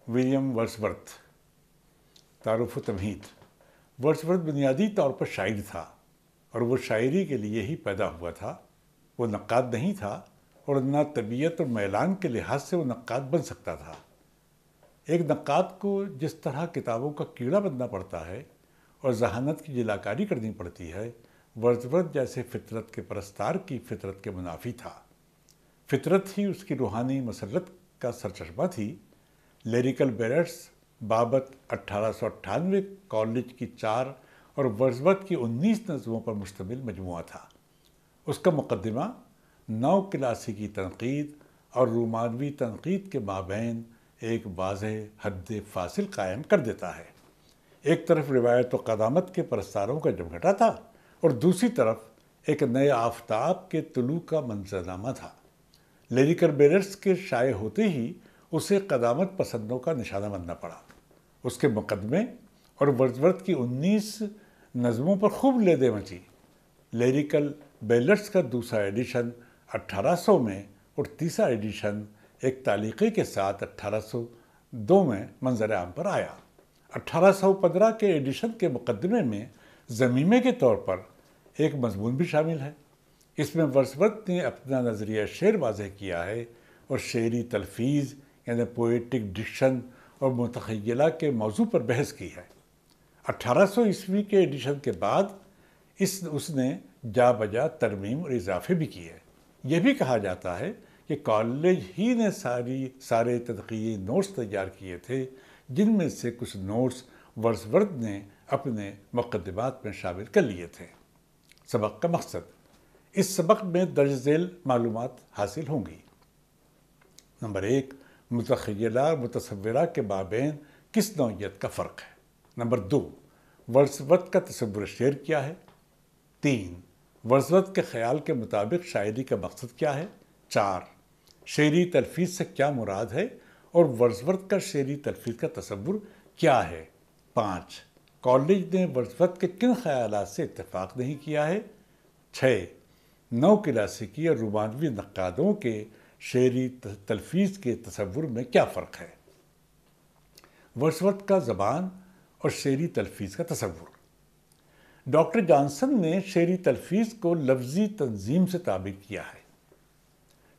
William ورڈسورتھ، تعارف و تمہید۔ ورڈسورتھ بنیادی طور پر شاعر تھا اور وہ شاعری کے لیے ہی پیدا ہوا تھا۔ وہ نقاد نہیں تھا اور نہ طبیعت اور میلان کے لحاظ سے وہ نقاد بن سکتا تھا۔ ایک نقاد کو جس طرح کتابوں کا کیڑا بننا پڑتا ہے اور ذہانت کی جلاکاری کرنی پڑتی ہے، ورڈسورتھ جیسے فطرت کے پرستار کی فطرت کے منافی تھا۔ فطرت ہی اس کی روحانی مسرت کا سرچشمہ تھی۔ لیریکل بیلٹس بابت 1898 کالج کی 4 اور ورڈسورتھ کی 19 نظموں پر مشتمل مجموعہ تھا۔ اس کا مقدمہ نو کلاسیکی تنقید اور رومانوی تنقید کے مابین ایک واضح حد فاصل قائم کر دیتا ہے۔ ایک طرف روایت و قدامت کے پرستاروں کا جمگھٹا تھا اور دوسری طرف ایک نئے آفتاب کے طلوع کا منظرنامہ تھا۔ لیریکل بیلٹس کے شائع ہوتے ہی اسے قدامت پسندوں کا نشانہ بننا پڑا۔ اس کے مقدمے اور ورڈسورتھ کی 19 نظموں پر خوب لیدے مچی۔ لیریکل بیلٹس کا دوسرا ایڈیشن 1800 میں اور تیسرا ایڈیشن ایک تعلیقے کے ساتھ 1802 میں منظر عام پر آیا۔ 1815 کے ایڈیشن کے مقدمے میں ضمیمے کے طور پر ایک مضمون بھی شامل ہے۔ اس میں ورڈسورتھ نے اپنا نظریہ شعر واضح کیا ہے اور شعری تلفیظ یعنی پوئٹک ڈکشن اور متخیلہ کے موضوع پر بحث کی ہے۔ 1800 عیسوی کے ایڈیشن کے بعد اس نے جا بجا ترمیم اور اضافے بھی کیے۔ یہ بھی کہا جاتا ہے کہ کالج ہی نے سارے تنقیدی نوٹس تیار کیے تھے، جن میں سے کچھ نوٹس ورڈسورتھ نے اپنے مقدمات میں شامل کر لیے تھے۔ سبق کا مقصد: اس سبق میں درج ذیل معلومات حاصل ہوں گی۔ نمبر 1، متخیلہ اور متصورہ کے مابین کس نوعیت کا فرق ہے؟ نمبر 2، ورڈسورتھ کا تصور شعر کیا ہے؟ 3، ورڈسورتھ کے خیال کے مطابق شاعری کا مقصد کیا ہے؟ 4، شعری تلفیظ سے کیا مراد ہے اور ورڈسورتھ کا شعری تلفیظ کا تصور کیا ہے؟ 5، کالج نے ورڈسورتھ کے کن خیالات سے اتفاق نہیں کیا ہے؟ 6، نو کلاسیکی اور رومانوی نقادوں کے شعری تلفیظ کے تصور میں کیا فرق ہے؟ ورڈسورتھ کا زبان اور شعری تلفیظ کا تصور۔ ڈاکٹر جانسن نے شعری تلفیظ کو لفظی تنظیم سے تعبیر کیا ہے۔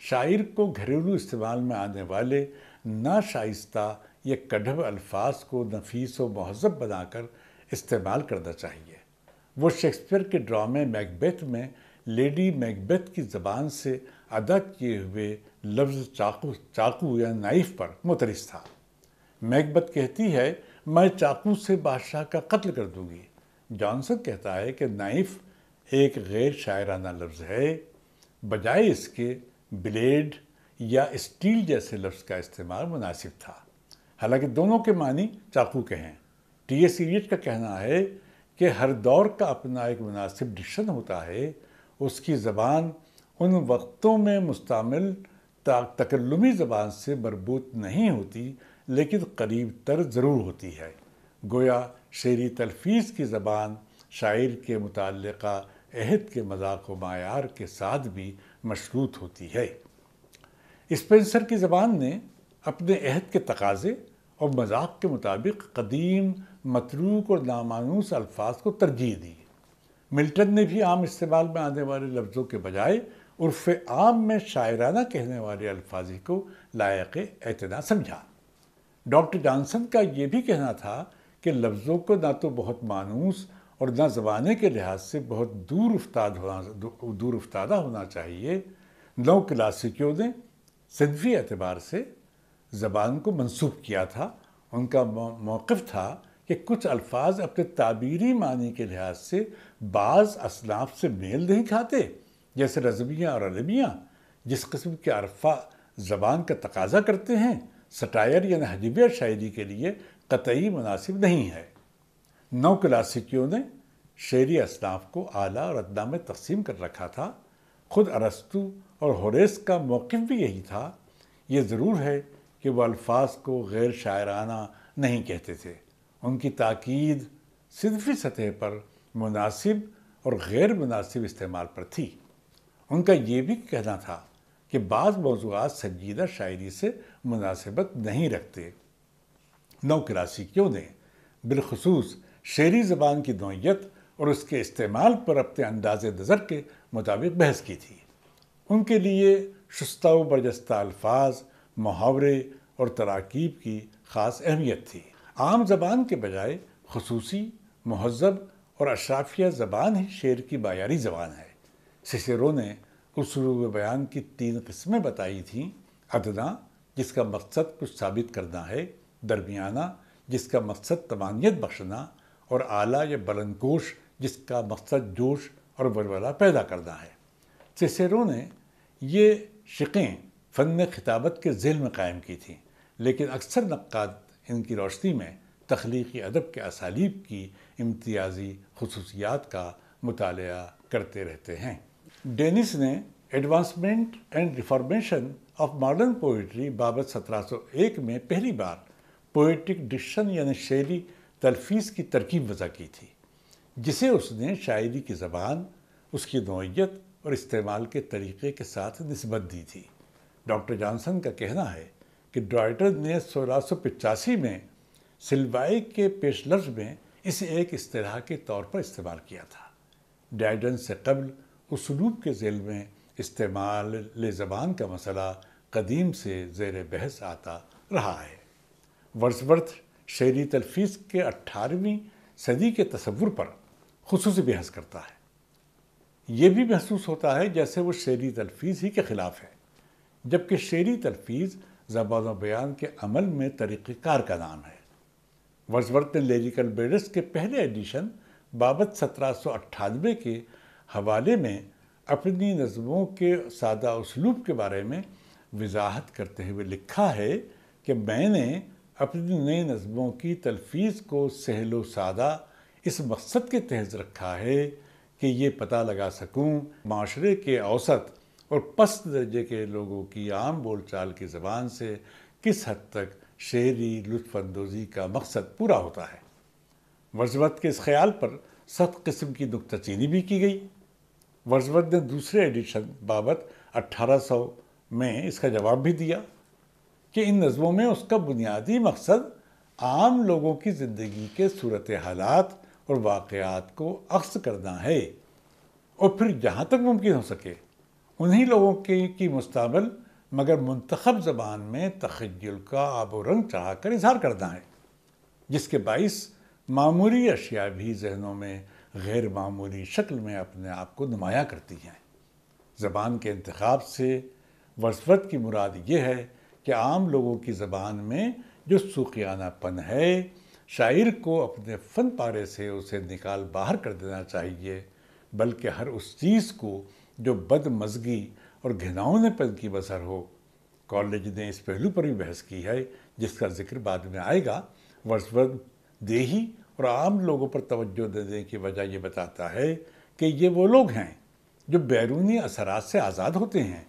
شاعر کو گھریلو استعمال میں آنے والے ناشائستہ یا کڑھب الفاظ کو نفیس و مہذب بنا کر استعمال کرنا چاہیے۔ وہ شیکسپیئر کے ڈرامے میکبیتھ میں لیڈی میکبیتھ کی زبان سے ادا کیے ہوئے لفظ چاقو یا نائف پر مترس تھا۔ میکبیتھ کہتی ہے، میں چاقو سے بادشاہ کا قتل کر دوں گی۔ جانسن کہتا ہے کہ نائف ایک غیر شاعرانہ لفظ ہے، بجائے اس کے بلیڈ یا اسٹیل جیسے لفظ کا استعمال مناسب تھا، حالانکہ دونوں کے معنی چاقو کے ہیں۔ ٹی ایس ایلیٹ کا کہنا ہے کہ ہر دور کا اپنا ایک مناسب ڈکشن ہوتا ہے۔ اس کی زبان ان وقتوں میں مستعمل تکلمی زبان سے مربوط نہیں ہوتی، لیکن قریب تر ضرور ہوتی ہے۔ گویا شعری تلفیظ کی زبان شاعر کے متعلقہ عہد کے مذاق و معیار کے ساتھ بھی مشروط ہوتی ہے۔ اسپینسر کی زبان نے اپنے عہد کے تقاضے اور مذاق کے مطابق قدیم، متروک اور نامانوس الفاظ کو ترجیح دی۔ ملٹن نے بھی عام استعمال میں آنے والے لفظوں کے بجائے عرف عام میں شاعرانہ کہنے والے الفاظ کو لائق اعتنا سمجھا۔ ڈاکٹر جانسن کا یہ بھی کہنا تھا کہ لفظوں کو نہ تو بہت مانوس اور نہ زمانے کے لحاظ سے بہت دور افتادہ ہونا چاہیے۔ نو کلاسیکیوں نے صنفی اعتبار سے زبان کو منسوخ کیا تھا۔ ان کا موقف تھا کہ کچھ الفاظ اپنے تعبیری معنی کے لحاظ سے بعض اصناف سے میل نہیں کھاتے، جیسے رزمیہ اور علمیہ جس قسم کے عرفہ زبان کا تقاضا کرتے ہیں، سٹائر یا نہجویہ شاعری کے لیے قطعی مناسب نہیں ہے۔ نو کلاسیکیوں نے شعری اصناف کو اعلیٰ اور ادنیٰ میں تقسیم کر رکھا تھا۔ خود ارسطو اور ہوریس کا موقف بھی یہی تھا۔ یہ ضرور ہے کہ وہ الفاظ کو غیر شاعرانہ نہیں کہتے تھے۔ ان کی تاکید صنفی سطح پر مناسب اور غیر مناسب استعمال پر تھی۔ ان کا یہ بھی کہنا تھا کہ بعض موضوعات سنجیدہ شاعری سے مناسبت نہیں رکھتے۔ نو کلاسیکیوں نے بالخصوص شعری زبان کی نوعیت اور اس کے استعمال پر اپنے انداز نظر کے مطابق بحث کی تھی۔ ان کے لیے شستہ و برجستہ الفاظ، محاورے اور تراکیب کی خاص اہمیت تھی۔ عام زبان کے بجائے خصوصی، مہذب اور اشرافیہ زبان ہی شعر کی معیاری زبان ہے۔ سیسیرو نے اسلوب بیان کی 3 قسمیں بتائی تھیں: ادنا، جس کا مقصد کچھ ثابت کرنا ہے، درمیانہ، جس کا مقصد طمانینت بخشنا، اور اعلیٰ یا بلند گوش، جس کا مقصد جوش اور ولولہ پیدا کرنا ہے۔ سیسیرو نے یہ شقیں فن خطابت کے ذیل میں قائم کی تھیں، لیکن اکثر نقاد ان کی روشنی میں تخلیقی ادب کے اسالیب کی امتیازی خصوصیات کا مطالعہ کرتے رہتے ہیں۔ ڈینس نے advancement and reformation of modern poetry بابت 1701 میں پہلی بار پوئٹک ڈکشن یعنی شعری تلفیظ کی ترکیب وضع کی تھی، جسے اس نے شاعری کی زبان، اس کی نوعیت اور استعمال کے طریقے کے ساتھ نسبت دی تھی۔ ڈاکٹر جانسن کا کہنا ہے کہ ڈرائٹن نے 1685 میں سلوائے کے پیش لفظ میں اسے ایک اصطلاح کے طور پر استعمال کیا تھا۔ ڈرائٹن سے قبل اسلوب کے ذیل میں استعمال زبان کا مسئلہ قدیم سے زیر بحث آتا رہا ہے۔ ورڈزورتھ شعری تلفیظ کے 18ویں صدی کے تصور پر خصوصی بحث کرتا ہے۔ یہ بھی محسوس ہوتا ہے جیسے وہ شعری تلفیظ ہی کے خلاف ہے، جبکہ شعری تلفیظ زبان و بیان کے عمل میں طریقہ کار کا نام ہے۔ ورڈزورتھ نے لیریکل بیڈس کے پہلے ایڈیشن بابت 1798 کے حوالے میں اپنی نظموں کے سادہ اسلوب کے بارے میں وضاحت کرتے ہوئے لکھا ہے کہ میں نے اپنی نئی نظموں کی تلفیظ کو سہل و سادہ اس مقصد کے تحت رکھا ہے کہ یہ پتہ لگا سکوں معاشرے کے اوسط اور پست درجے کے لوگوں کی عام بول چال کی زبان سے کس حد تک شعری لطف اندوزی کا مقصد پورا ہوتا ہے۔ ورڈزورتھ کے اس خیال پر سخت قسم کی نکتہ چینی بھی کی گئی۔ ورڈزورتھ نے دوسرے ایڈیشن بابت 1800 میں اس کا جواب بھی دیا کہ ان نظموں میں اس کا بنیادی مقصد عام لوگوں کی زندگی کے صورتحالات اور واقعات کو عکس کرنا ہے، اور پھر جہاں تک ممکن ہو سکے انہی لوگوں کی مستعمل مگر منتخب زبان میں تخیل کا آب و رنگ چڑھا کر اظہار کرنا ہے، جس کے باعث معمولی اشیاء بھی ذہنوں میں غیر معمولی شکل میں اپنے آپ کو نمایاں کرتی ہیں۔ زبان کے انتخاب سے ورڈزورتھ کی مراد یہ ہے کہ عام لوگوں کی زبان میں جو سوخیانہ پن ہے، شاعر کو اپنے فن پارے سے اسے نکال باہر کر دینا چاہیے، بلکہ ہر اس چیز کو جو بد مزگی اور گھناؤنے پن کی بسر ہو۔ کالج نے اس پہلو پر بھی بحث کی ہے جس کا ذکر بعد میں آئے گا۔ ورڈزورتھ دیہی اور عام لوگوں پر توجہ دینے کی وجہ یہ بتاتا ہے کہ یہ وہ لوگ ہیں جو بیرونی اثرات سے آزاد ہوتے ہیں۔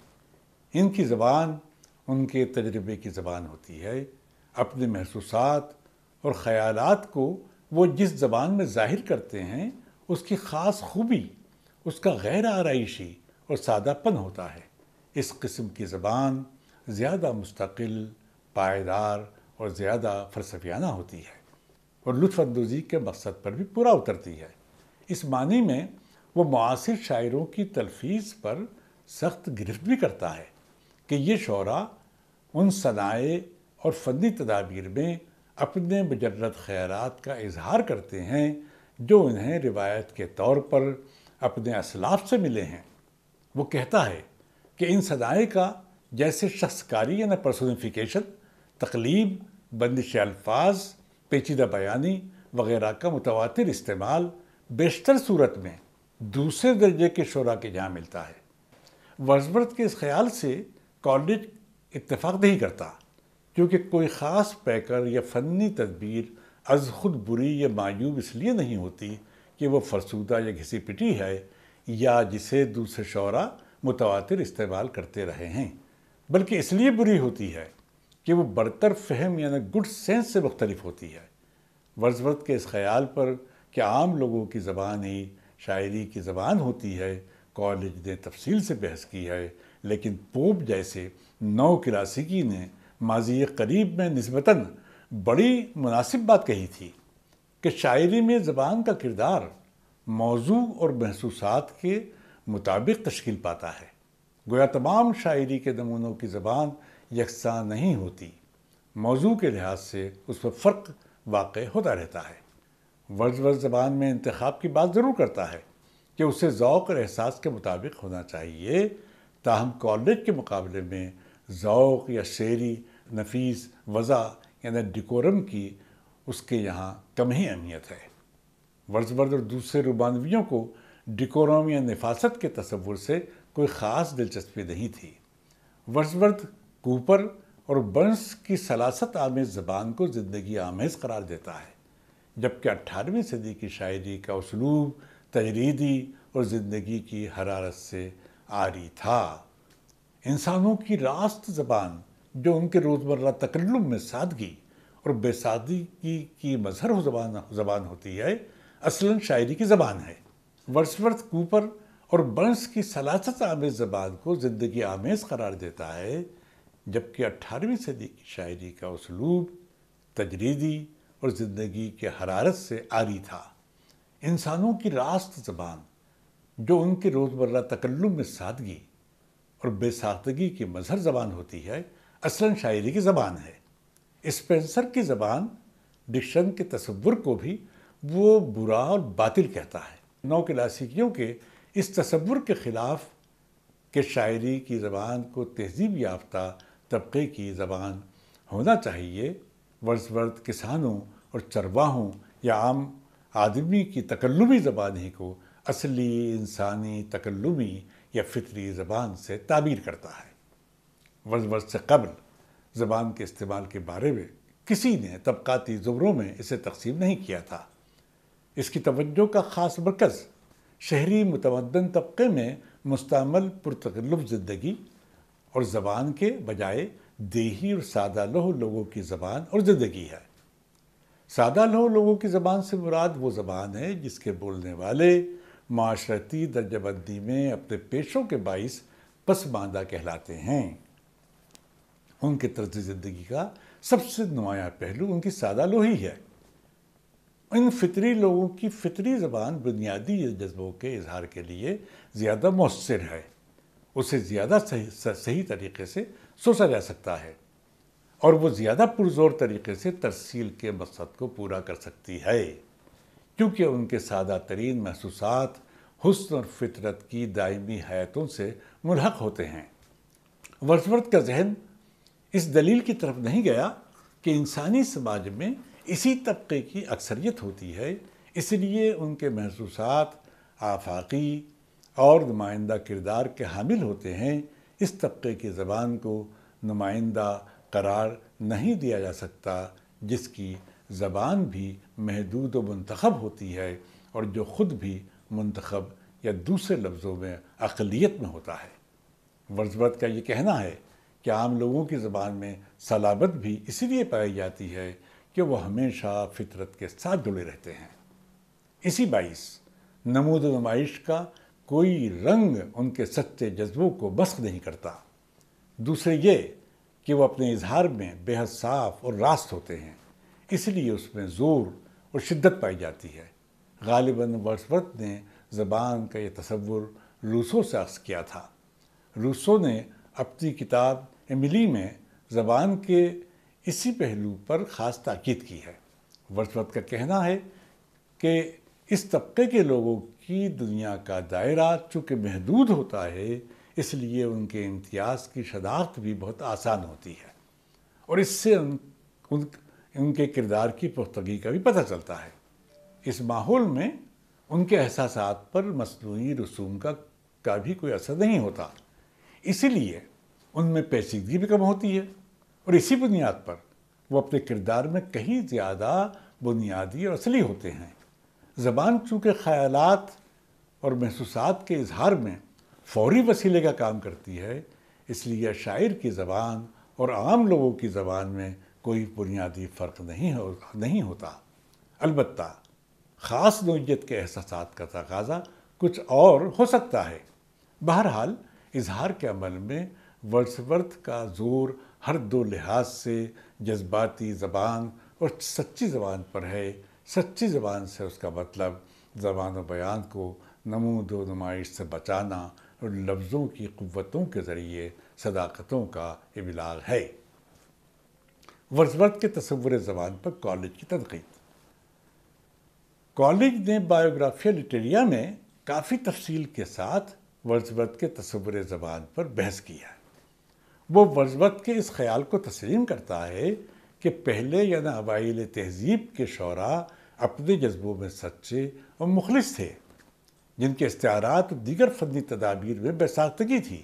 ان کی زبان ان کے تجربے کی زبان ہوتی ہے۔ اپنے محسوسات اور خیالات کو وہ جس زبان میں ظاہر کرتے ہیں، اس کی خاص خوبی اس کا غیر آرائشی اور سادہ پن ہوتا ہے۔ اس قسم کی زبان زیادہ مستقل، پائیدار اور زیادہ فلسفیانہ ہوتی ہے، اور لطف اندوزی کے مقصد پر بھی پورا اترتی ہے۔ اس معنی میں وہ معاصر شاعروں کی تلفیظ پر سخت گرفت بھی کرتا ہے کہ یہ شعراء ان صنائع اور فنی تدابیر میں اپنے مجرد خیالات کا اظہار کرتے ہیں جو انہیں روایت کے طور پر اپنے اسلاف سے ملے ہیں۔ وہ کہتا ہے کہ ان صنائع کا جیسے شخص کاری یعنی پرسونیفیکیشن، تقلیب، بندش الفاظ، پیچیدہ بیانی وغیرہ کا متواتر استعمال بیشتر صورت میں دوسرے درجے کے شعراء کے جہاں ملتا ہے۔ ورڈزورتھ کے اس خیال سے کالج اتفاق نہیں کرتا، کیونکہ کوئی خاص پیکر یا فنی تدبیر از خود بری یا معیوب اس لیے نہیں ہوتی کہ وہ فرسودہ یا گھسی پٹی ہے یا جسے دوسرے شعراء متواتر استعمال کرتے رہے ہیں، بلکہ اس لیے بری ہوتی ہے کہ وہ برتر فہم یعنی گڈ سینس سے مختلف ہوتی ہے۔ ورڈزورتھ کے اس خیال پر کہ عام لوگوں کی زبان ہی شاعری کی زبان ہوتی ہے، کالج نے تفصیل سے بحث کی ہے، لیکن پوپ جیسے نو کلاسیکی نے ماضی قریب میں نسبتاً بڑی مناسب بات کہی تھی کہ شاعری میں زبان کا کردار موضوع اور محسوسات کے مطابق تشکیل پاتا ہے۔ گویا تمام شاعری کے نمونوں کی زبان یکساں نہیں ہوتی، موضوع کے لحاظ سے اس پر فرق واقع ہوتا رہتا ہے۔ ورڈزورتھ زبان میں انتخاب کی بات ضرور کرتا ہے کہ اسے ذوق اور احساس کے مطابق ہونا چاہیے، تاہم کالج کے مقابلے میں ذوق یا شعری نفیس وضع یعنی ڈیکورم کی اس کے یہاں کم ہی اہمیت ہے۔ ورڈزورتھ اور دوسرے رومانویوں کو ڈیکورم یا نفاست کے تصور سے کوئی خاص دلچسپی نہیں تھی۔ ورڈزورتھ کوپر اور برنس کی سلاست آمیز زبان کو زندگی آمیز قرار دیتا ہے، جبکہ 18ویں صدی کی شاعری کا اسلوب تجریدی اور زندگی کی حرارت سے عاری تھا۔ انسانوں کی راست زبان جو ان کے روزمرہ تکلم میں سادگی اور بے سادگی کی مظہر زبان ہوتی ہے، اصلاً شاعری کی زبان ہے۔ ورڈزورتھ کوپر اور برنس کی سلاست آمیز زبان کو زندگی آمیز قرار دیتا ہے، جبکہ 18ویں صدی کی شاعری کا اسلوب تجریدی اور زندگی کے حرارت سے عاری تھا۔ انسانوں کی راست زبان جو ان کے روزمرہ تکلم میں سادگی اور بے ساختگی کی مظہر زبان ہوتی ہے، اصلاً شاعری کی زبان ہے۔ اسپینسر کی زبان ڈکشن کے تصور کو بھی وہ برا اور باطل کہتا ہے۔ نو کلاسیکیوں کے اس تصور کے خلاف کہ شاعری کی زبان کو تہذیب یافتہ طبقے کی زبان ہونا چاہیے، ورڈزورتھ کسانوں اور چرواہوں یا عام آدمی کی تکلمی زبان ہی کو اصلی انسانی تکلمی یا فطری زبان سے تعبیر کرتا ہے۔ ورڈزورتھ سے قبل زبان کے استعمال کے بارے میں کسی نے طبقاتی زمروں میں اسے تقسیم نہیں کیا تھا۔ اس کی توجہ کا خاص مرکز شہری متمدن طبقے میں مستعمل پرتکلف زندگی اور زبان کے بجائے دیہی اور سادہ لوح لوگوں کی زبان اور زندگی ہے۔ سادہ لوح لوگوں کی زبان سے مراد وہ زبان ہے جس کے بولنے والے معاشرتی درجہ بندی میں اپنے پیشوں کے باعث پسماندہ کہلاتے ہیں۔ ان کے طرز زندگی کا سب سے نمایاں پہلو ان کی سادہ لوحی ہے۔ ان فطری لوگوں کی فطری زبان بنیادی جذبوں کے اظہار کے لیے زیادہ مؤثر ہے، اسے زیادہ صحیح طریقے سے سوچا جا سکتا ہے، اور وہ زیادہ پرزور طریقے سے ترسیل کے مقصد کو پورا کر سکتی ہے، کیونکہ ان کے سادہ ترین محسوسات حسن اور فطرت کی دائمی حیاتوں سے ملحق ہوتے ہیں۔ ورڈزورتھ کا ذہن اس دلیل کی طرف نہیں گیا کہ انسانی سماج میں اسی طبقے کی اکثریت ہوتی ہے، اس لیے ان کے محسوسات آفاقی اور نمائندہ کردار کے حامل ہوتے ہیں۔ اس طبقے کی زبان کو نمائندہ قرار نہیں دیا جا سکتا، جس کی زبان بھی محدود و منتخب ہوتی ہے اور جو خود بھی منتخب یا دوسرے لفظوں میں اقلیت میں ہوتا ہے۔ ورڈزورتھ کا یہ کہنا ہے کہ عام لوگوں کی زبان میں صلابت بھی اسی لیے پائی جاتی ہے کہ وہ ہمیشہ فطرت کے ساتھ جڑے رہتے ہیں۔ اسی باعث نمود و نمائش کا کوئی رنگ ان کے سچے جذبوں کو مسخ نہیں کرتا۔ دوسرے یہ کہ وہ اپنے اظہار میں بے حد صاف اور راست ہوتے ہیں، اس لیے اس میں زور اور شدت پائی جاتی ہے۔ غالباً ورڈزورتھ نے زبان کا یہ تصور روسو سے اخذ کیا تھا۔ روسو نے اپنی کتاب ایملی میں زبان کے اسی پہلو پر خاص تاکید کی ہے۔ ورڈزورتھ کا کہنا ہے کہ اس طبقے کے لوگوں کی دنیا کا دائرہ چونکہ محدود ہوتا ہے، اس لیے ان کے امتیاز کی شناخت بھی بہت آسان ہوتی ہے، اور اس سے ان کے کردار کی پختگی کا بھی پتہ چلتا ہے۔ اس ماحول میں ان کے احساسات پر مصنوعی رسوم کا بھی کوئی اثر نہیں ہوتا، اسی لیے ان میں پیچیدگی بھی کم ہوتی ہے، اور اسی بنیاد پر وہ اپنے کردار میں کہیں زیادہ بنیادی اور اصلی ہوتے ہیں۔ زبان چونکہ خیالات اور محسوسات کے اظہار میں فوری وسیلے کا کام کرتی ہے، اس لیے شاعر کی زبان اور عام لوگوں کی زبان میں کوئی بنیادی فرق نہیں ہوتا۔ البتہ خاص نوعیت کے احساسات کا تقاضا کچھ اور ہو سکتا ہے۔ بہرحال اظہار کے عمل میں ورڈزورتھ کا زور ہر دو لحاظ سے جذباتی زبان اور سچی زبان پر ہے۔ سچی زبان سے اس کا مطلب زبان و بیان کو نمود و نمائش سے بچانا اور لفظوں کی قوتوں کے ذریعے صداقتوں کا ابلاغ ہے۔ ورڈزورتھ کے تصور زبان پر کالج کی تنقید۔ کالج نے بایوگرافیا لٹریا میں کافی تفصیل کے ساتھ ورڈزورتھ کے تصور زبان پر بحث کی ہے۔ وہ ورڈزورتھ کے اس خیال کو تسلیم کرتا ہے کہ پہلے یعنی اوائل تہذیب کے شعراء اپنے جذبوں میں سچے اور مخلص تھے، جن کے استعارات اور دیگر فنی تدابیر میں بے ساختگی تھی،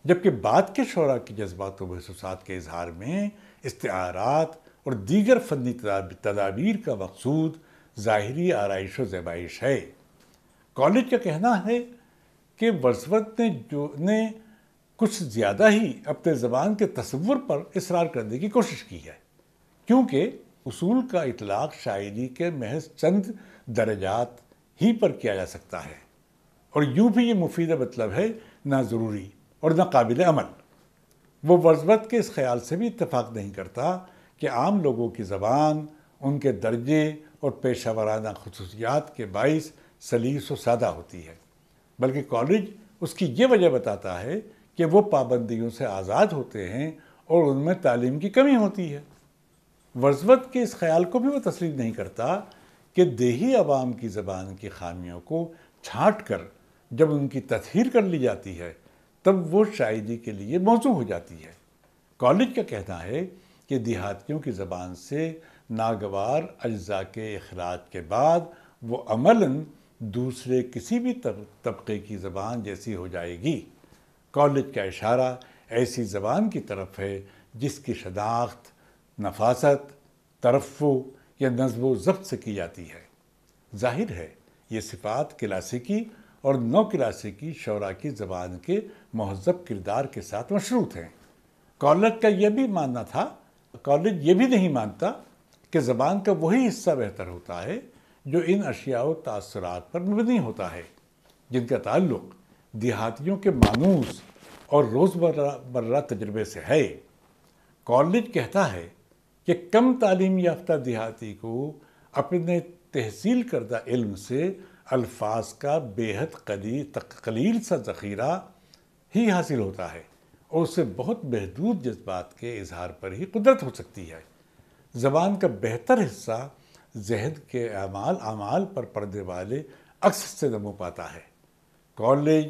جبکہ بعد کے شعراء کی جذبات و محسوسات کے اظہار میں استعارات اور دیگر فنی تدابیر کا مقصود ظاہری آرائش و زیبائش ہے۔ کالج کا کہنا ہے کہ ورڈزورتھ نے کچھ زیادہ ہی اپنے زبان کے تصور پر اصرار کرنے کی کوشش کی ہے، کیونکہ اصول کا اطلاق شاعری کے محض چند درجات ہی پر کیا جا سکتا ہے، اور یوں بھی یہ مفید مطلب ہے نہ ضروری اور نہ قابل عمل۔ وہ ورڈزورتھ کے اس خیال سے بھی اتفاق نہیں کرتا کہ عام لوگوں کی زبان ان کے درجے اور پیشہ ورانہ خصوصیات کے باعث سلیس و سادہ ہوتی ہے، بلکہ کالج اس کی یہ وجہ بتاتا ہے کہ وہ پابندیوں سے آزاد ہوتے ہیں اور ان میں تعلیم کی کمی ہوتی ہے۔ ورڈزورتھ کے اس خیال کو بھی وہ تسلیم نہیں کرتا کہ دیہی عوام کی زبان کی خامیوں کو چھانٹ کر جب ان کی تطہیر کر لی جاتی ہے تب وہ شاعری کے لیے موزوں ہو جاتی ہے۔ کالج کا کہنا ہے کہ دیہاتیوں کی زبان سے ناگوار اجزاء کے اخراج کے بعد وہ عملاً دوسرے کسی بھی طبقے کی زبان جیسی ہو جائے گی۔ کالج کا اشارہ ایسی زبان کی طرف ہے جس کی شناخت نفاست، ترفع یا نظم و ضبط سے کی جاتی ہے۔ ظاہر ہے یہ صفات کلاسیکی اور نو کلاسیکی شعراء کی زبان کے مہذب کردار کے ساتھ مشروط ہیں۔ کالج کا یہ بھی ماننا تھا، کالج یہ بھی نہیں مانتا کہ زبان کا وہی حصہ بہتر ہوتا ہے جو ان اشیاء و تاثرات پر مبنی ہوتا ہے جن کا تعلق دیہاتیوں کے مانوس اور روزمرہ تجربے سے ہے۔ کالج کہتا ہے کہ کم تعلیم یافتہ دیہاتی کو اپنے تحصیل کردہ علم سے الفاظ کا بے حد قلیل سا ذخیرہ ہی حاصل ہوتا ہے اور اسے بہت محدود جذبات کے اظہار پر ہی قدرت ہو سکتی ہے۔ زبان کا بہتر حصہ ذہن کے اعمال پر پڑنے والے عکس سے نمو پاتا ہے۔ کالج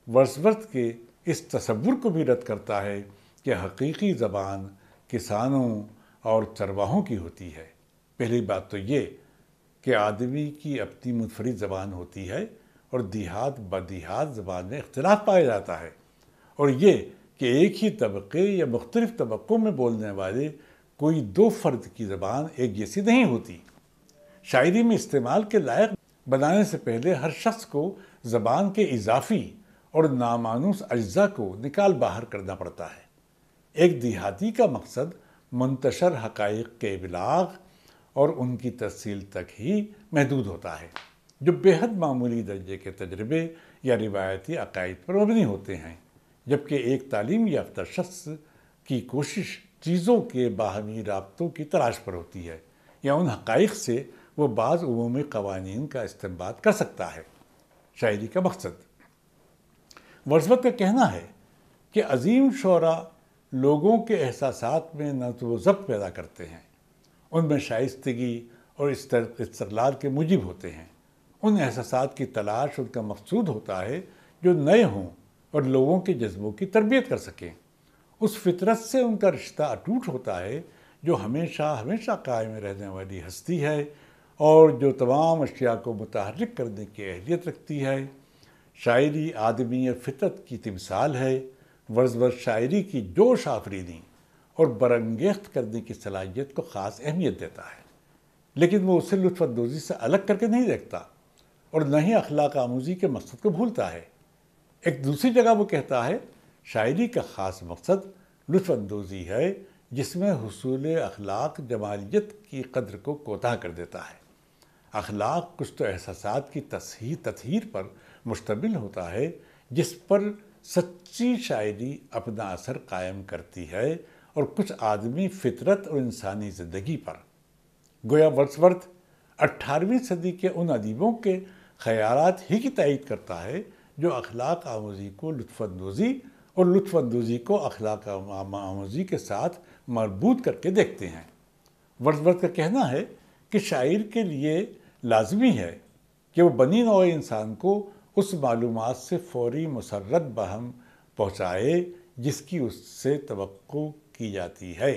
ورڈزورتھ کے اس تصور کو بھی رد کرتا ہے کہ حقیقی زبان کسانوں اور چرواہوں کی ہوتی ہے۔ پہلی بات تو یہ کہ آدمی کی اپنی منفرد زبان ہوتی ہے اور دیہات بدیہات زبان میں اختلاف پایا جاتا ہے، اور یہ کہ ایک ہی طبقے یا مختلف طبقوں میں بولنے والے کوئی دو فرد کی زبان ایک جیسی نہیں ہوتی۔ شاعری میں استعمال کے لائق بنانے سے پہلے ہر شخص کو زبان کے اضافی اور نامانوس اجزاء کو نکال باہر کرنا پڑتا ہے۔ ایک دیہاتی کا مقصد منتشر حقائق کے ابلاغ اور ان کی تفصیل تک ہی محدود ہوتا ہے، جو بے حد معمولی درجے کے تجربے یا روایتی عقائد پر مبنی ہوتے ہیں، جبکہ ایک تعلیم یافتہ شخص کی کوشش چیزوں کے باہمی رابطوں کی تلاش پر ہوتی ہے یا ان حقائق سے وہ بعض عمومی قوانین کا استنباط کر سکتا ہے۔ شاعری کا مقصد۔ ورڈزورتھ کا کہنا ہے کہ عظیم شعراء لوگوں کے احساسات میں نظم و ضبط پیدا کرتے ہیں، ان میں شائستگی اور استقلال کے موجب ہوتے ہیں۔ ان احساسات کی تلاش ان کا مقصود ہوتا ہے جو نئے ہوں اور لوگوں کے جذبوں کی تربیت کر سکیں۔ اس فطرت سے ان کا رشتہ اٹوٹ ہوتا ہے جو ہمیشہ قائم رہنے والی ہستی ہے اور جو تمام اشیاء کو متحرک کرنے کی اہلیت رکھتی ہے۔ شاعری آدمی فطرت کی تمثال ہے۔ ورڈزورتھ شاعری کی جوش آفرینی اور برانگیخت کرنے کی صلاحیت کو خاص اہمیت دیتا ہے، لیکن وہ اسے لطف اندوزی سے الگ کر کے نہیں دیکھتا اور نہ ہی اخلاق آموزی کے مقصد کو بھولتا ہے۔ ایک دوسری جگہ وہ کہتا ہے شاعری کا خاص مقصد لطف اندوزی ہے جس میں حصول اخلاق جمالیت کی قدر کو کوتاہ کر دیتا ہے۔ اخلاق کچھ تو احساسات کی تطہیر پر مشتمل ہوتا ہے جس پر سچی شاعری اپنا اثر قائم کرتی ہے اور کچھ آدمی فطرت اور انسانی زندگی پر۔ گویا ورڈسورتھ 18ویں صدی کے ان ادیبوں کے خیالات ہی کی تائید کرتا ہے جو اخلاق آموزی کو لطف اندوزی اور لطف اندوزی کو اخلاق آموزی کے ساتھ مربوط کر کے دیکھتے ہیں۔ ورڈسورتھ کا کہنا ہے کہ شاعر کے لیے لازمی ہے کہ وہ بنی نوع انسان کو اس معلومات سے فوری مسرت بہم پہنچائے جس کی اس سے توقع کی جاتی ہے۔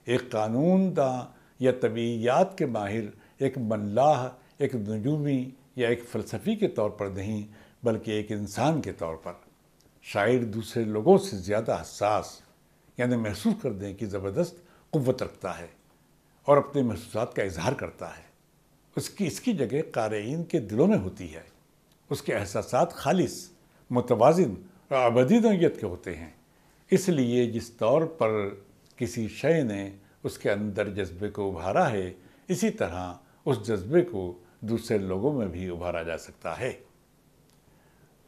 ایک قانون داں یا طبیعیات کے ماہر ایک ملاح، ایک نجومی یا ایک فلسفی کے طور پر نہیں بلکہ ایک انسان کے طور پر۔ شاعر دوسرے لوگوں سے زیادہ حساس، یعنی محسوس کرنے کی زبردست قوت رکھتا ہے اور اپنے محسوسات کا اظہار کرتا ہے۔ اس کی جگہ قارئین کے دلوں میں ہوتی ہے۔ اس کے احساسات خالص، متوازن اور ابدی نوعیت کے ہوتے ہیں۔ اس لیے جس طور پر کسی شے نے اس کے اندر جذبے کو ابھارا ہے، اسی طرح اس جذبے کو دوسرے لوگوں میں بھی ابھارا جا سکتا ہے۔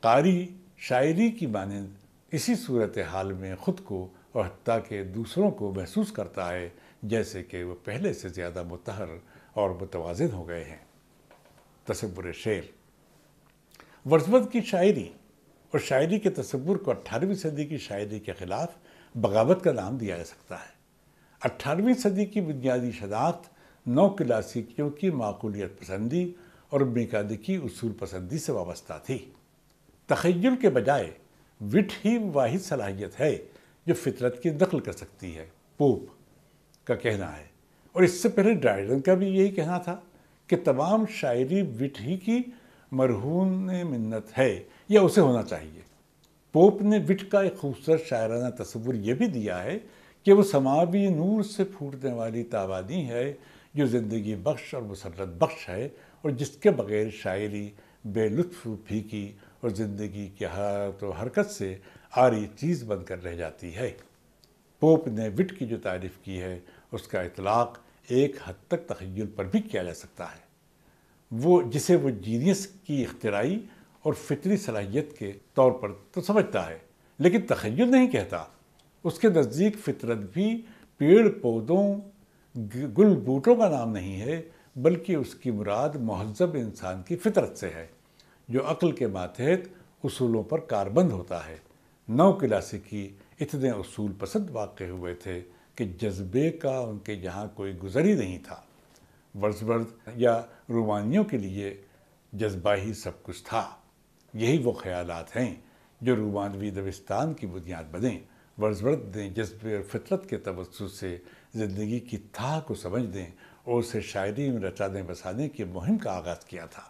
قاری شاعری کی مانند اسی صورتحال میں خود کو اور حتیٰ کہ دوسروں کو محسوس کرتا ہے جیسے کہ وہ پہلے سے زیادہ متحر اور متوازن ہو گئے ہیں۔ تصور شعر۔ ورڈسورتھ کی شاعری اور شاعری کے تصور کو 18ویں صدی کی شاعری کے خلاف بغاوت کا نام دیا جا سکتا ہے۔ 18ویں صدی کی بنیادی شناخت نو کلاسیکیوں کی معقولیت پسندی اور میکانیکی اصول پسندی سے وابستہ تھی۔ تخیل کے بجائے وٹ ہی واحد صلاحیت ہے جو فطرت کی نقل کر سکتی ہے، پوپ کا کہنا ہے، اور اس سے پہلے ڈرائڈن کا بھی یہی کہنا تھا کہ تمام شاعری وٹ ہی کی مرہون منت ہے یا اسے ہونا چاہیے۔ پوپ نے وٹ کا ایک خوبصورت شاعرانہ تصور یہ بھی دیا ہے کہ وہ سماوی نور سے پھوٹنے والی تابانی ہے جو زندگی بخش اور مسرت بخش ہے اور جس کے بغیر شاعری بے لطف و پھیکی اور زندگی کی حرارت و حرکت سے عاری چیز بن کر رہ جاتی ہے۔ پوپ نے وٹ کی جو تعریف کی ہے اس کا اطلاق ایک حد تک تخیل پر بھی کیا جا سکتا ہے، جسے وہ جینیس کی اختراعی اور فطری صلاحیت کے طور پر تو سمجھتا ہے لیکن تخیل نہیں کہتا۔ اس کے نزدیک فطرت بھی پیڑ پودوں، گل بوٹوں کا نام نہیں ہے بلکہ اس کی مراد مہذب انسان کی فطرت سے ہے جو عقل کے ماتحت اصولوں پر کاربند ہوتا ہے۔ نو کلاسیکی اتنے اصول پسند واقع ہوئے تھے کہ جذبے کا ان کے یہاں کوئی گزر ہی نہیں تھا۔ ورڈسورتھ یا رومانیوں کے لیے جذبہ ہی سب کچھ تھا۔ یہی وہ خیالات ہیں جو رومانوی دبستان کی بنیاد بنے۔ ورڈسورتھ نے جذبے اور فطرت کے توسط سے زندگی کی تھا کو سمجھنے اور اسے شاعری میں رچانے بسانے کی مہم کا آغاز کیا تھا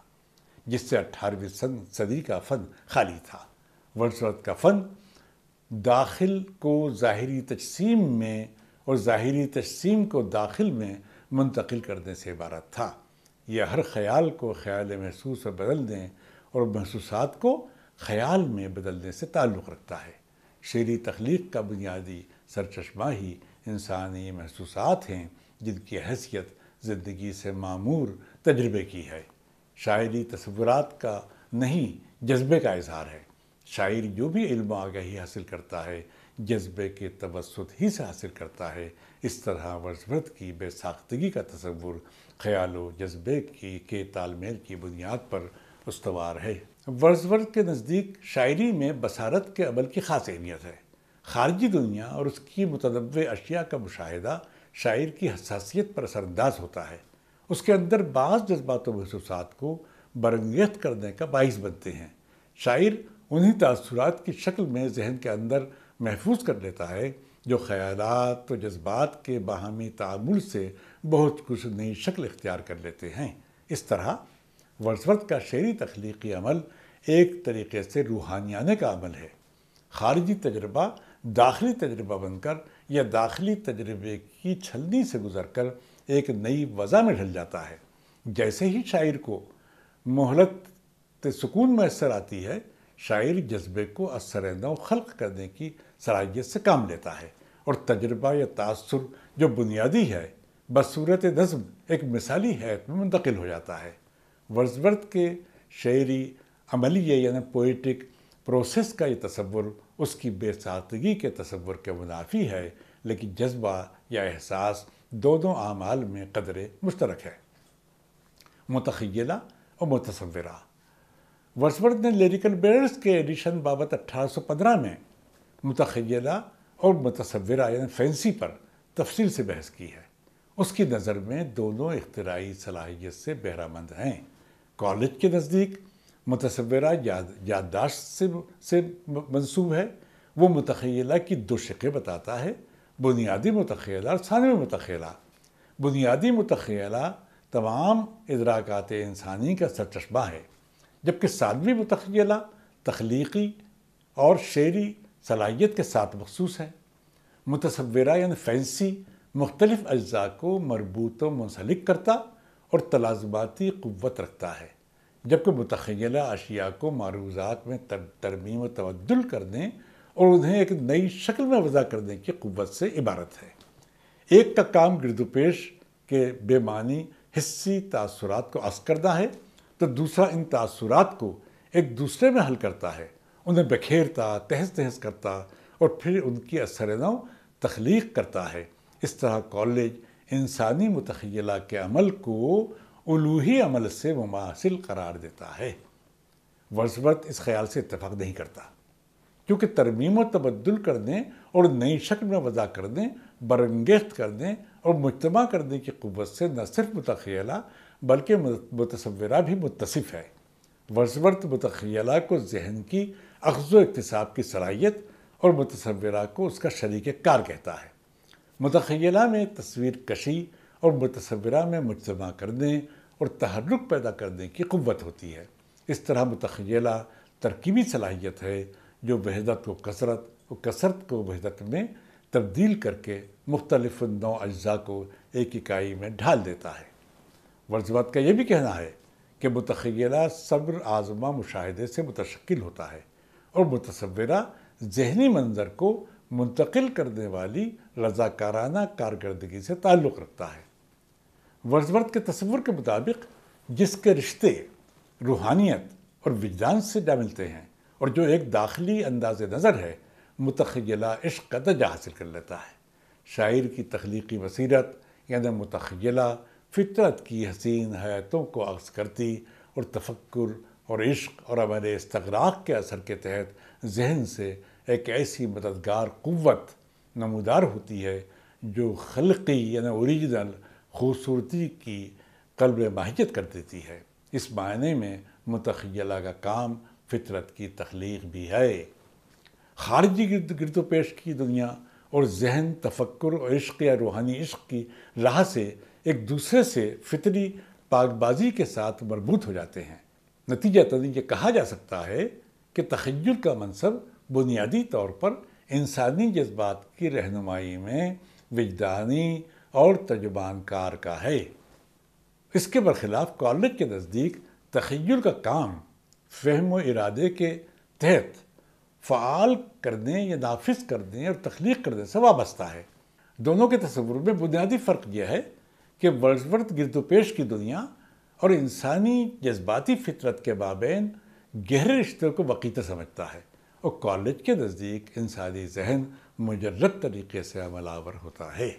جس سے 18ویں صدی کا فن خالی تھا۔ ورڈسورتھ کا فن داخل کو ظاہری تجسیم میں اور ظاہری تجسیم کو داخل میں منتقل کرنے سے عبارت تھا۔ یہ ہر خیال کو خیال محسوس میں بدلنے اور محسوسات کو خیال میں بدلنے سے تعلق رکھتا ہے۔ شعری تخلیق کا بنیادی سرچشمہ ہی انسانی محسوسات ہیں جن کی حیثیت زندگی سے معمور تجربے کی ہے۔ شاعری تصورات کا نہیں جذبے کا اظہار ہے۔ شاعر جو بھی علم و آگاہی حاصل کرتا ہے جذبے کے توسط ہی سے حاصل کرتا ہے۔ اس طرح ورڈسورتھ کی بے ساختگی کا تصور خیال و جذبے کے تال میل کی بنیاد پر استوار ہے۔ ورڈسورتھ کے نزدیک شاعری میں بصارت کے عمل کی خاص اہمیت ہے۔ خارجی دنیا اور اس کی متنوع اشیاء کا مشاہدہ شاعر کی حساسیت پر اثر انداز ہوتا ہے۔ اس کے اندر بعض جذبات و محسوسات کو برانگیخت کرنے کا باعث بنتے ہیں۔ شاعر انہی تاثرات کی شکل میں ذہن کے اندر محفوظ کر لیتا ہے جو خیالات و جذبات کے باہمی تعامل سے بہت کچھ نئی شکل اختیار کر لیتے ہیں۔ اس طرح ورڈسورتھ کا شعری تخلیقی عمل ایک طریقے سے روحانیانے کا عمل ہے۔ خارجی تجربہ داخلی تجربہ بن کر یا داخلی تجربے کی چھلنی سے گزر کر ایک نئی وضع میں ڈھل جاتا ہے۔ جیسے ہی شاعر کو مہلت سکون میسر آتی ہے، شاعر جذبے کو اثر نو خلق کرنے کی صلاحیت سے کام لیتا ہے اور تجربہ یا تاثر جو بنیادی ہے بصورت نظم ایک مثالی حیثیت میں منتقل ہو جاتا ہے۔ ورڈسورتھ کے شعری عملیے یعنی پوئٹک پروسیس کا یہ تصور اس کی بے ساختگی کے تصور کے منافی ہے، لیکن جذبہ یا احساس دونوں اعمال میں قدر مشترک ہے۔ متخیلہ اور متصورہ۔ ورڈسورتھ نے لیریکل بیرڈز کے ایڈیشن بابت 1815 میں متخیلہ اور متصورہ یعنی فینسی پر تفصیل سے بحث کی ہے۔ اس کی نظر میں دونوں اختراعی صلاحیت سے بہرہ مند ہیں۔ کالج کے نزدیک متصورہ یادداشت سے منسوب ہے، وہ متخیلہ کی دو شقیں بتاتا ہے، بنیادی متخیلہ اور ثانوی متخیلہ۔ بنیادی متخیلہ تمام ادراکات انسانی کا سرچشمہ ہے، جبکہ ثانوی متخیلہ تخلیقی اور شعری صلاحیت کے ساتھ مخصوص ہے۔ متصورہ یعنی فینسی مختلف اجزاء کو مربوط و منسلک کرتا اور تلازماتی قوت رکھتا ہے، جبکہ متخیلہ اشیاء کو معروضات میں ترمیم و تبدل کرنے اور انہیں ایک نئی شکل میں وضع کرنے کی قوت سے عبارت ہے۔ ایک کا کام گرد و پیش کے بے معنی حسی تاثرات کو عکس کرنا ہے، تو دوسرا ان تاثرات کو ایک دوسرے میں حل کرتا ہے، انہیں بکھیرتا، تہز تہز کرتا اور پھر ان کی اثر نو تخلیق کرتا ہے۔ اس طرح کالج انسانی متخیلہ کے عمل کو الوہی عمل سے مماثل قرار دیتا ہے۔ ورڈسورتھ اس خیال سے اتفاق نہیں کرتا، کیونکہ ترمیم و تبدل کرنے اور نئی شکل میں وضع کرنے، برانگیخت کرنے اور مجتمع کرنے کی قوت سے نہ صرف متخیلہ بلکہ متصورہ بھی متصف ہے۔ ورڈسورتھ متخیلہ کو ذہن کی اخذ و اکتساب کی صلاحیت اور متصورہ کو اس کا شریک کار کہتا ہے۔ متخیلہ میں تصویر کشی اور متصورہ میں مجتمع کرنے اور تحرک پیدا کرنے کی قوت ہوتی ہے۔ اس طرح متخیلہ ترکیبی صلاحیت ہے جو وحدت کو کثرت اور کثرت کو وحدت میں تبدیل کر کے مختلف نوع اجزاء کو ایک اکائی میں ڈھال دیتا ہے۔ ورڈسورتھ کا یہ بھی کہنا ہے کہ متخیلہ صبر آزما مشاہدے سے متشکل ہوتا ہے اور متصورہ ذہنی منظر کو منتقل کرنے والی رضاکارانہ کارکردگی سے تعلق رکھتا ہے۔ ورڈسورتھ کے تصور کے مطابق جس کے رشتے روحانیت اور وجدان سے جا ملتے ہیں اور جو ایک داخلی انداز نظر ہے، متخیلہ عشق کا درجہ حاصل کر لیتا ہے۔ شاعر کی تخلیقی بصیرت یعنی متخیلہ فطرت کی حسین حیاتوں کو عکس کرتی اور تفکر اور عشق اور عمل استغراق کے اثر کے تحت ذہن سے ایک ایسی مددگار قوت نمودار ہوتی ہے جو خلقی یعنی اوریجنل خوبصورتی کی قلب ماہیت کر دیتی ہے۔ اس معنی میں متخیلہ کا کام فطرت کی تخلیق بھی ہے۔ خارجی گرد و پیش کی دنیا اور ذہن تفکر اور عشق یا روحانی عشق کی راہ سے ایک دوسرے سے فطری پاک بازی کے ساتھ مربوط ہو جاتے ہیں۔ نتیجتاً یہ کہا جا سکتا ہے کہ تخیل کا منصب بنیادی طور پر انسانی جذبات کی رہنمائی میں وجدانی اور ترجمان کار کا ہے۔ اس کے برخلاف کالج کے نزدیک تخیل کا کام فہم و ارادے کے تحت فعال کرنے یا نافذ کرنے اور تخلیق کرنے سے وابستہ ہے۔ دونوں کے تصور میں بنیادی فرق یہ ہے کہ ورڈسورتھ گرد و پیش کی دنیا اور انسانی جذباتی فطرت کے مابین گہرے رشتے کو وقیتر سمجھتا ہے، اور کالج کے نزدیک انسانی ذہن مجرد طریقے سے عمل آور ہوتا ہے۔